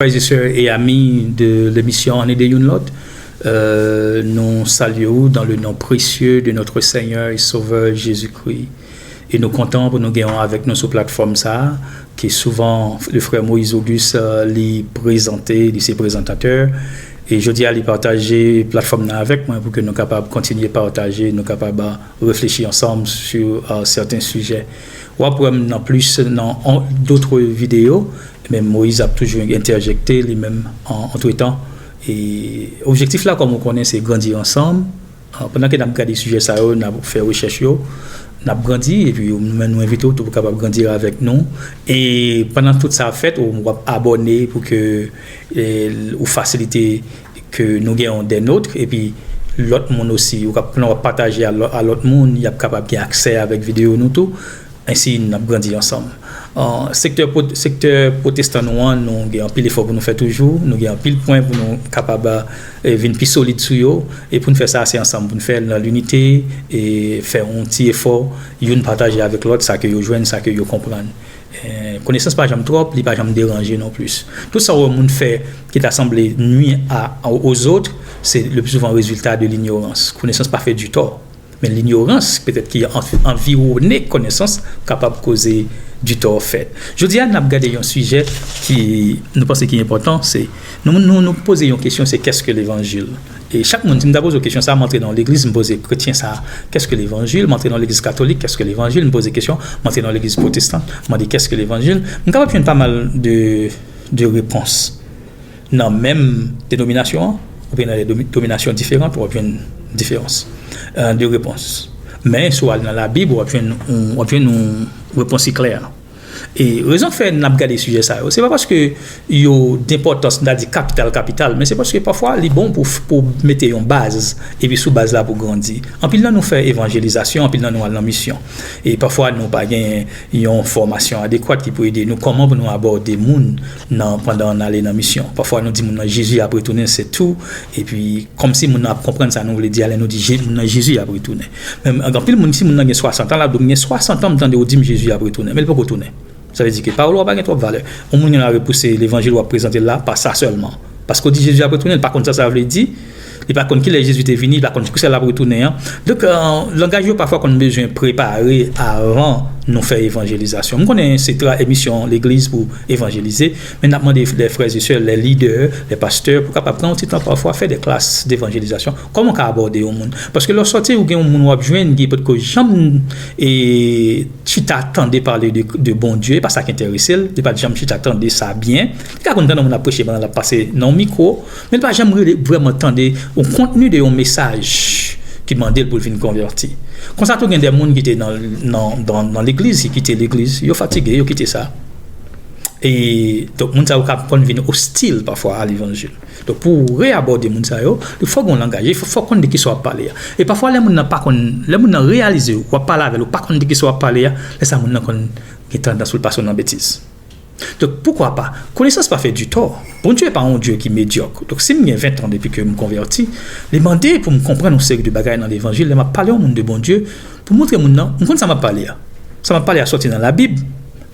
Frères et sœurs et amis de l'émission On est des Yunlot, nous saluons dans le nom précieux de notre Seigneur et Sauveur Jésus-Christ. Et nous comptons pour nous gagner avec nous sur plateforme ça, qui est souvent le frère Moïse Auguste les présenter, ses présentateurs. Et je dis à les partager la plateforme avec moi pour que nous soyons capables de continuer à partager, nous soyons capables de réfléchir ensemble sur certains sujets. Ou après, en plus, dans d'autres vidéos, mais Moïse a toujours interjecté lui-même entre temps. Et l'objectif là, comme on connaît, c'est grandir ensemble. Pendant que nous avons regardé des sujets, nous avons fait recherche, nous avons grandi et puis nous invitons pour capable de grandir avec nous. Et pendant toute ça fait, on va abonner pour que ou faciliter que nous gagnons des nôtres et puis l'autre monde aussi, on va partager à l'autre monde, il y a capable d'avoir accès avec vidéo nous tout. Ainsi, nous avons grandi ensemble. Secteur protestant, nous avons un pile effort pour nous faire toujours. Nous avons un pile point pour nous capables de venir plus solide sur eux. Et pour nous faire ça, c'est ensemble. Pour nous faire dans l'unité et faire un petit effort. Nous partager avec l'autre, ça que vous joignent, ça que vous comprenez. Connaissance pas jamais trop, il pas jamais déranger non plus. Tout ça au monde fait qui t'a semblé nuire aux autres, c'est le plus souvent le résultat de l'ignorance. Connaissance pas fait du tort. Mais l'ignorance, peut-être qui est environnée connaissance, capable de causer du tort fait. Je dis à nous regarder un sujet qui nous pensons qui est important, c'est nous poser une question, c'est qu'est-ce que l'évangile? Et chaque monde me pose une question, ça m'entrer dans l'église, me poser chrétien ça, qu'est-ce que l'évangile? M'entrer dans l'église catholique, qu'est-ce que l'évangile? Me poser question, m'entrer dans l'église protestante, me dire qu'est-ce que l'évangile? Je capable de pas mal de réponses. Dans même dénomination, ou bien dans des dénominations différentes, on a une différence de réponse. Mais soit dans la Bible, on a une réponse claire. Et raison fait n'a pas regardé sujet ça, c'est pas parce que il y a d'importance n'a dit capital, mais c'est parce que parfois il est bon pour mettre une base et puis sous base là pour grandir. En plus là nous fait évangélisation, en plus là nous allons en mission. Et parfois nous pas gain une formation adéquate qui peut aider nous comment nous aborder monde pendant on aller dans mission. Parfois nous dit Jésus a retourné c'est tout et puis comme si nous comprendre ça nous voulait dire nous dit Jésus a retourné. Même en plus monde si nous avons 60 ans là donc 60 ans m'entendre dire Jésus a retourné mais il peut retourner. Ça veut dire que parole n'a pas trop de valeur. On a repoussé l'évangile ou présenter là, pas ça seulement. Parce qu'on dit Jésus a retourné, par contre ça veut dire, et par contre qui est Jésus est venu, par contre qui c'est là retourné. Donc langage parfois qu'on a besoin de préparer avant nous faire évangélisation. On connaît cette émission l'église pour évangéliser, mais nous demandé les frères et sœurs, les leaders, les pasteurs pour capable prendre un petit temps parfois faire des classes d'évangélisation. Comment on aborder au monde parce que leur sortie ou gain monde ou joindre qui peut que jamais et tu t'attendais parler de bon Dieu, pas ça qui intéresse, il pas jamais tu t'attendais ça bien. Quand on a prêché pendant la passé non micro, mais pas jamais vraiment attendre au contenu de un message qui demandait pour venir convertir. Quand ça il y a des gens qui étaient dans l'église, qui quittaient l'église, ils sont fatigués, ils ont quitté ça. Et donc les gens sont venir hostile parfois à l'évangile. Donc pour réaborder les gens, il faut qu'on l'engage, il faut qu'on dise qu'ils soient parlés. Et parfois les gens n'ont pas réalisé ou pas parler avec ou pas qu'on dise qu'ils soient parlés, les gens qui tendance à passer dans la bêtise. Donc pourquoi pas? Connaissance pas fait du tort. Bon Dieu n'est pas un Dieu qui est médiocre. Donc si j'ai 20 ans depuis que je me convertis, les demander pour me comprendre un série de bagages dans l'évangile, je m'a parlé au monde de bon Dieu pour montrer mon nom. On compte ça m'a parlé. Ça m'a parlé à sortir dans la Bible,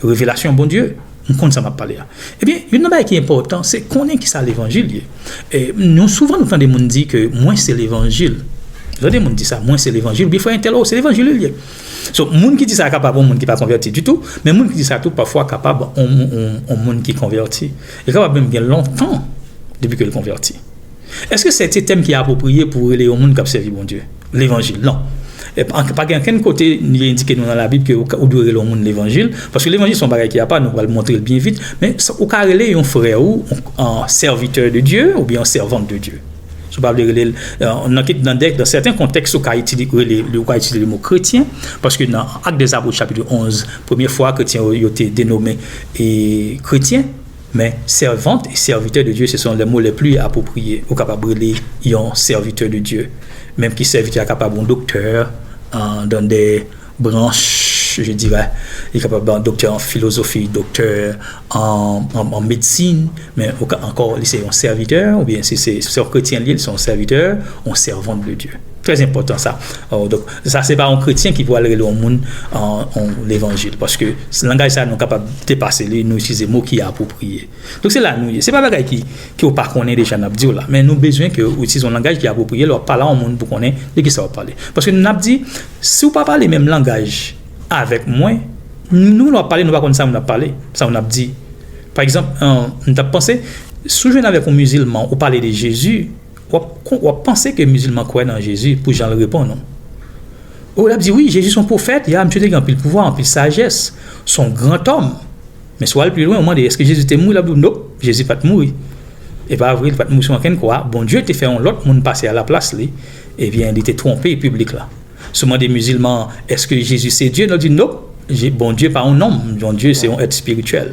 révélation bon Dieu. On compte ça m'a parlé. Eh bien, une chose qui est importante, c'est qu'on est qui ça l'évangile. Et nous souvent nous entendons des gens dire que moi c'est l'évangile. Des gens disent ça, moi c'est l'évangile, il faut un tel c'est l'évangile. So, monde qui dit ça capable, monde qui pas converti du tout, mais monde qui dit ça tout parfois capable, on monde qui converti. Et capable même bien longtemps depuis que le converti. Est-ce que c'est un thème qui est approprié pour les monde qui servi bon Dieu? L'évangile, non. Et pas qu'un côté il est indiqué dans la Bible que ou doit le monde l'évangile parce que l'évangile son bagage qui a pas nous va le montrer bien vite mais au cas relé un frère ou un serviteur de Dieu ou bien un servante de Dieu. Dans certains contextes, on peut utiliser le mot chrétien, parce que dans Actes des Apôtres, chapitre 11, première fois, chrétien a été dénommé chrétien, mais servante et serviteur de Dieu, ce sont les mots les plus appropriés. On est capable de un serviteur de Dieu, même qui serviteur est capable d'un docteur dans des branches, je dirais, il est capable d'un docteur en philosophie, docteur en médecine, mais encore c'est un serviteur, ou bien si c'est un chrétien lié, c'est un serviteur, un servant de Dieu. Très important ça. Donc, ça, c'est pas un chrétien qui peut aller au monde en l'évangile. Parce que ce langage, ça, nous sommes capables de dépasser, nous utiliser des mots qui sont appropriés. Donc, c'est là, nous, c'est pas bagage qui pas connaît déjà, nous dit là. Mais nous avons besoin que utiliser un langage qui est approprié, leur parler au monde pour connaître de qui ça va parler. Parce que nous avons dit, si vous ne parlez pas le même langage avec moi, nous, nous parler, nous ne pas ça, nous parler. Ça, on a dit. Par exemple, nous avons pensé, si je viens avec un musulman, ou parler de Jésus, on pense que les musulmans croient dans Jésus pour Jean le répond non. On a dit oui, Jésus son prophète, il a un petit pouvoir, un peu de sagesse, son grand homme. Mais soit le plus loin, on demande est-ce que Jésus était mort? Il a dit non, Jésus pas mourir. Et pas vrai, il pas mourir sur quelqu'un quoi. Bon Dieu t'a fait un autre monde passer à la place là. Et bien il était trompé public là. Seulement des musulmans, est-ce que Jésus c'est Dieu? On dit non, bon Dieu pas un homme, bon Dieu c'est un être spirituel.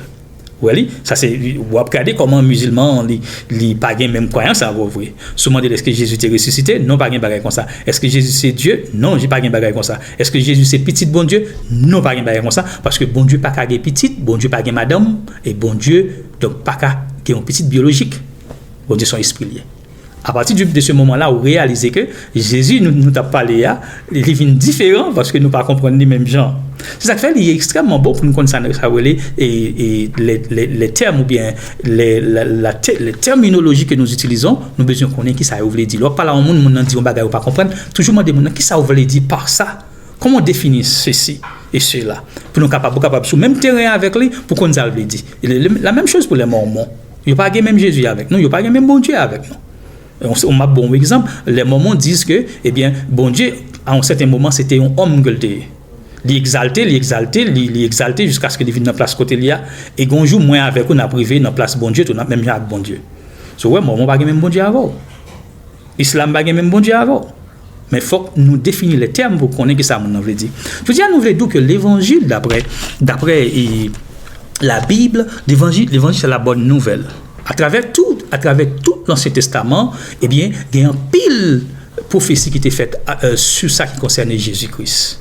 Oui, ça c'est vous regardez comment un musulman li pas gain même croyance ça vous vrai. Souvent est-ce que Jésus est ressuscité? Non, pas gain bagaille comme ça. Est-ce que Jésus c'est Dieu? Non, j'ai pas gain bagaille comme ça. Est-ce que Jésus c'est petit bon Dieu? Non, pas gain bagaille comme ça parce que bon Dieu pas gain petit, bon Dieu pas gain madame et bon Dieu donc pas gain un petit biologique. Bon Dieu son esprit lié. À partir de ce moment-là, vous réalisez que Jésus nous a parlé là, il est différent parce que nous ne comprenons pas les mêmes gens. C'est ça qui fait qu'il est extrêmement bon pour nous connaître et les termes ou bien les terminologies que nous utilisons, nous besoin connaître qui ça veut dire. Lorsque parler au monde, nous dit on bagaille ou pas comprendre, toujours demander qui ça veut dire par ça. Comment définir ceci et cela pour nous capables sur le même terrain avec lui pour qu'on nous veut dire. La même chose pour les Mormons. Il n'y a pas même Jésus avec nous, il n'y a pas même bon Dieu avec nous. On m'a bon exemple, les Mormons disent que, eh bien, bon Dieu, à un certain moment, c'était un homme gueuleté. L'exalter jusqu'à ce qu'il devienne dans place côté là. Et un jour, moins avec on a privé dans place bon Dieu, on a même avec bon Dieu. So, ouais, Mormon pas même bon Dieu avant. Islam pas même bon Dieu avant. Mais il faut que nous définir les termes pour connaître que ça nous veut dire. Je veux dire, nous voulons dire que l'évangile, d'après la Bible, l'évangile, c'est la bonne nouvelle. À travers tout l'Ancien Testament, eh bien, il y a un pile prophétie qui était faite sur ça qui concernait Jésus-Christ,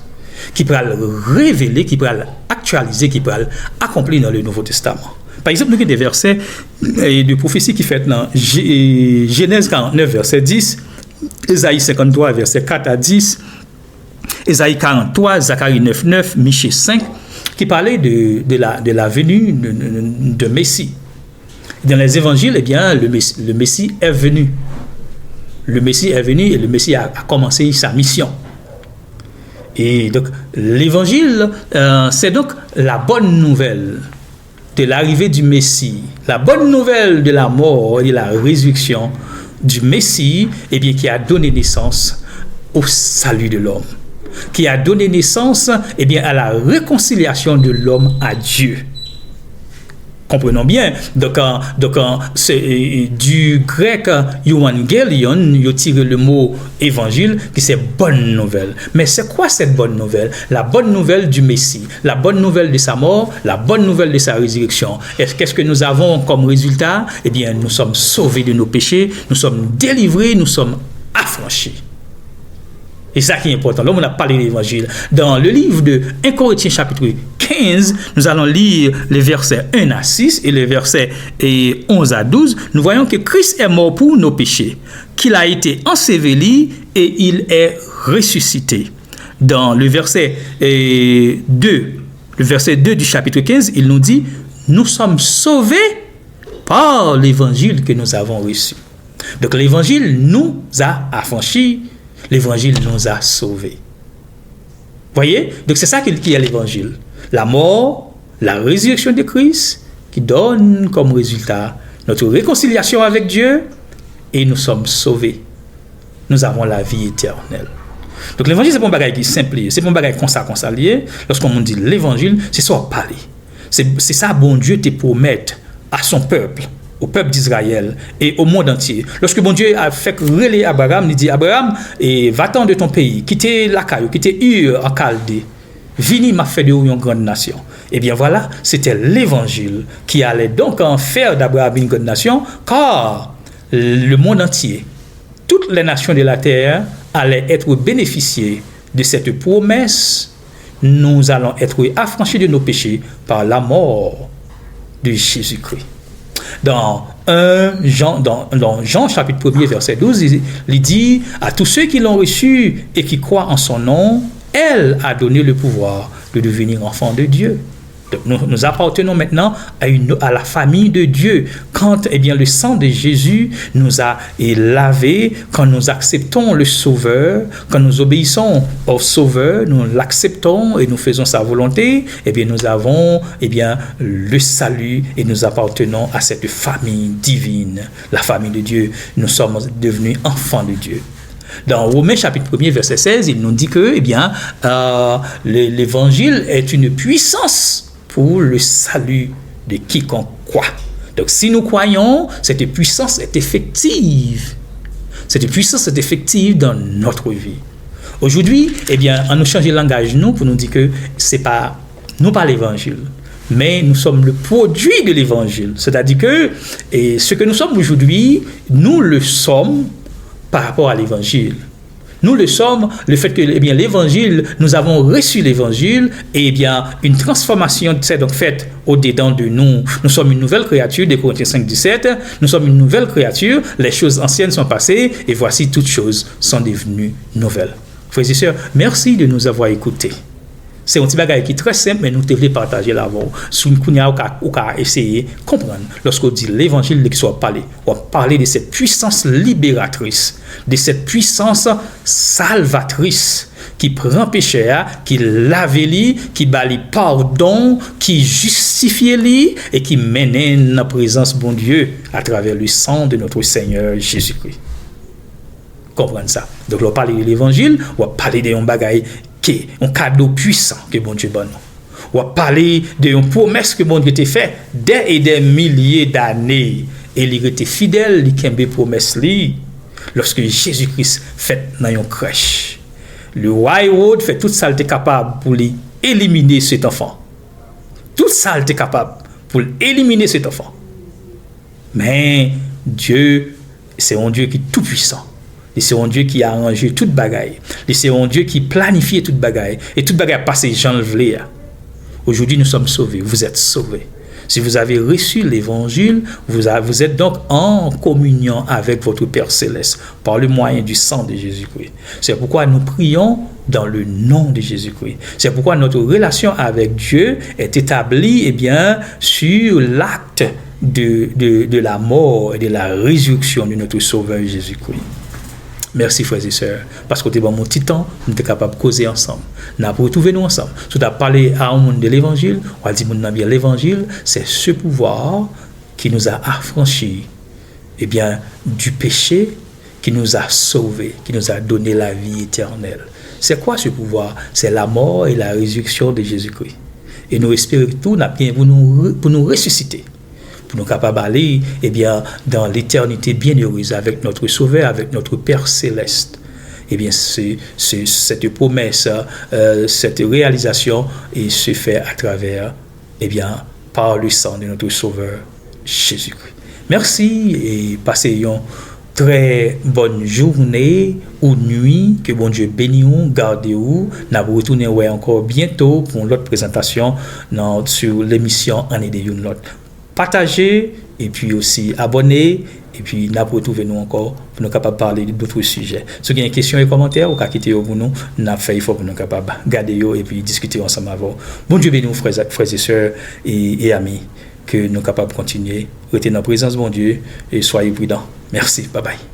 qui peut le révéler, qui peut l'actualiser, qui peut l'accomplir dans le Nouveau Testament. Par exemple, nous avons des versets de prophétie qui fait dans Genèse 49, verset 10, Ésaïe 53, verset 4 à 10, Ésaïe 43, Zacharie 9, 9, Michée 5, qui parlait de la venue de Messie. Dans les évangiles, eh bien, le Messie est venu. Le Messie est venu et le Messie a commencé sa mission. Et donc, l'évangile, c'est donc la bonne nouvelle de l'arrivée du Messie, la bonne nouvelle de la mort et de la résurrection du Messie, eh bien, qui a donné naissance au salut de l'homme, qui a donné naissance, eh bien, à la réconciliation de l'homme à Dieu. Comprenons bien. Donc c'est du grec euangelion, il tire le mot évangile, qui c'est bonne nouvelle. Mais c'est quoi cette bonne nouvelle? La bonne nouvelle du Messie, la bonne nouvelle de sa mort, la bonne nouvelle de sa résurrection. Qu'est-ce que nous avons comme résultat? Eh bien, nous sommes sauvés de nos péchés, nous sommes délivrés, nous sommes affranchis. Et ça qui est important. Là, on a parlé de l'évangile. Dans le livre de 1 Corinthiens chapitre 15, nous allons lire les versets 1 à 6 et les versets 11 à 12. Nous voyons que Christ est mort pour nos péchés, qu'il a été enseveli et il est ressuscité. Dans le verset 2 du chapitre 15, il nous dit, nous sommes sauvés par l'évangile que nous avons reçu. Donc l'évangile nous a affranchis. L'évangile nous a sauvés. Voyez? Donc c'est ça qui est l'évangile. La mort, la résurrection de Christ, qui donne comme résultat notre réconciliation avec Dieu, et nous sommes sauvés. Nous avons la vie éternelle. Donc l'évangile, c'est pas un bagage qui est simple. C'est pas un bagage comme ça lié. Lorsqu'on dit l'évangile, c'est ça parler. C'est ça, bon Dieu te promet à son peuple, au peuple d'Israël et au monde entier. Lorsque bon Dieu a fait relayer Abraham, il dit, Abraham, va-t'en de ton pays, quittez Lakaï, quittez Ur en Chaldée, vini m'a fait de vous une grande nation. Eh bien voilà, c'était l'évangile qui allait donc en faire d'Abraham une grande nation, car le monde entier, toutes les nations de la terre allaient être bénéficiées de cette promesse. Nous allons être affranchis de nos péchés par la mort de Jésus-Christ. Dans Jean chapitre 1er, verset 12, il dit « À tous ceux qui l'ont reçu et qui croient en son nom, elle a donné le pouvoir de devenir enfants de Dieu. » Donc, nous appartenons maintenant à la famille de Dieu. Quand le sang de Jésus nous a lavé, quand nous acceptons le Sauveur, quand nous obéissons au Sauveur, nous l'acceptons et nous faisons sa volonté, nous avons le salut et nous appartenons à cette famille divine, la famille de Dieu. Nous sommes devenus enfants de Dieu. Dans Romains chapitre 1er, verset 16, il nous dit que l'évangile est une puissance pour le salut de quiconque croit. Donc, si nous croyons, cette puissance est effective. Cette puissance est effective dans notre vie. Aujourd'hui, on nous change le langage, nous, pour nous dire que c'est pas, nous pas l'évangile, mais nous sommes le produit de l'évangile. C'est-à-dire que ce que nous sommes aujourd'hui, nous le sommes par rapport à l'évangile. Nous le sommes, le fait que l'évangile, nous avons reçu l'évangile, et une transformation s'est donc faite au-dedans de nous. Nous sommes une nouvelle créature, de Corinthiens 5, 17. Nous sommes une nouvelle créature, les choses anciennes sont passées, et voici toutes choses sont devenues nouvelles. Frères et sœurs, merci de nous avoir écoutés. C'est un petit bagage qui est très simple, mais nous devons partager l'avant. Sous une ou essayer de comprendre. Lorsqu'on dit l'évangile qui soit parlé, on va parler de cette puissance libératrice, de cette puissance salvatrice qui prend péché, qui lave lui, qui bali pardon, qui justifie lui et qui mène la présence bon Dieu à travers le sang de notre Seigneur Jésus-Christ. Comprendre ça. Donc, on va parler de l'évangile, on va parler d'un bagage qui est un cadeau puissant que bon Dieu donne. On va parler d'une promesse que bon Dieu t'a fait des milliers d'années. Et il était fidèle, il a promesse lorsque Jésus-Christ fait dans une crèche. Le Road fait tout ça, il était capable pour éliminer cet enfant. Tout ça, il était capable pour éliminer cet enfant. Mais Dieu, c'est un Dieu qui est tout puissant. Et c'est un Dieu qui a arrangé toute bagaille. Et c'est un Dieu qui planifie toute bagaille. Et toute bagaille passe Jean le voulait. Aujourd'hui, nous sommes sauvés. Vous êtes sauvés. Si vous avez reçu l'évangile, vous êtes donc en communion avec votre Père Céleste par le moyen du sang de Jésus-Christ. C'est pourquoi nous prions dans le nom de Jésus-Christ. C'est pourquoi notre relation avec Dieu est établie sur l'acte de la mort et de la résurrection de notre Sauveur Jésus-Christ. Merci frères et sœurs, parce que tu es bon mon petit temps, nous sommes capables de causer ensemble. Nous avons retrouvé nous ensemble. Si tu as parlé à un monde de l'évangile, on va dire que l'évangile, c'est ce pouvoir qui nous a affranchis du péché, qui nous a sauvés, qui nous a donné la vie éternelle. C'est quoi ce pouvoir? C'est la mort et la résurrection de Jésus-Christ. Et nous espérons que tout n'a bien pour nous ressusciter. Pour nous capables d'aller dans l'éternité bienheureuse avec notre Sauveur, avec notre Père Céleste. Cette promesse, cette réalisation se fait à travers, par le sang de notre Sauveur Jésus-Christ. Merci et passez une très bonne journée ou nuit. Que bon Dieu bénisse vous, gardez-vous. Nous allons retourner encore bientôt pour l'autre présentation sur l'émission Année de Youn Lot. Partagez et puis aussi abonnez et puis nous retrouvons nous encore pour nous capables de parler d'autres sujets. Si vous avez des questions et commentaires, vous quittez pour nous, nous fait il faut pour nous capables de garder et puis discuter ensemble avant. Bon Dieu bénisse frères et sœurs et amis, que nous capables de continuer, rester dans la présence de bon Dieu et soyez prudents. Merci, bye bye.